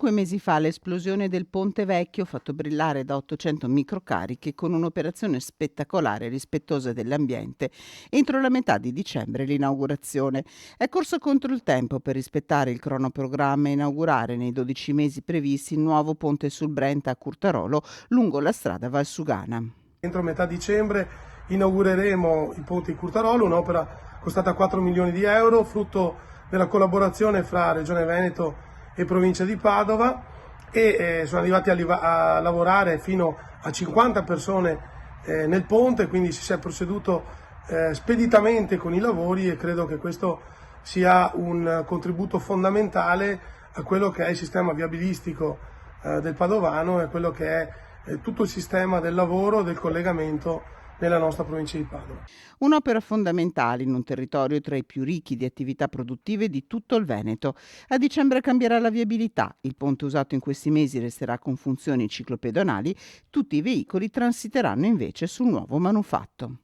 5 mesi fa l'esplosione del Ponte Vecchio ha fatto brillare da 800 microcariche con un'operazione spettacolare e rispettosa dell'ambiente. Entro la metà di dicembre l'inaugurazione. È corso contro il tempo per rispettare il cronoprogramma e inaugurare nei 12 mesi previsti il nuovo ponte sul Brenta a Curtarolo lungo la strada Valsugana. Entro metà dicembre inaugureremo il ponte di Curtarolo, un'opera costata 4 milioni di euro, frutto della collaborazione fra Regione Veneto e Provincia di Padova, e sono arrivati a lavorare fino a 50 persone nel ponte, quindi si è proceduto speditamente con i lavori, e credo che questo sia un contributo fondamentale a quello che è il sistema viabilistico del Padovano e a quello che è tutto il sistema del lavoro, del collegamento nella nostra provincia di Padova. Un'opera fondamentale in un territorio tra i più ricchi di attività produttive di tutto il Veneto. A dicembre cambierà la viabilità. Il ponte usato in questi mesi resterà con funzioni ciclopedonali. Tutti i veicoli transiteranno invece sul nuovo manufatto.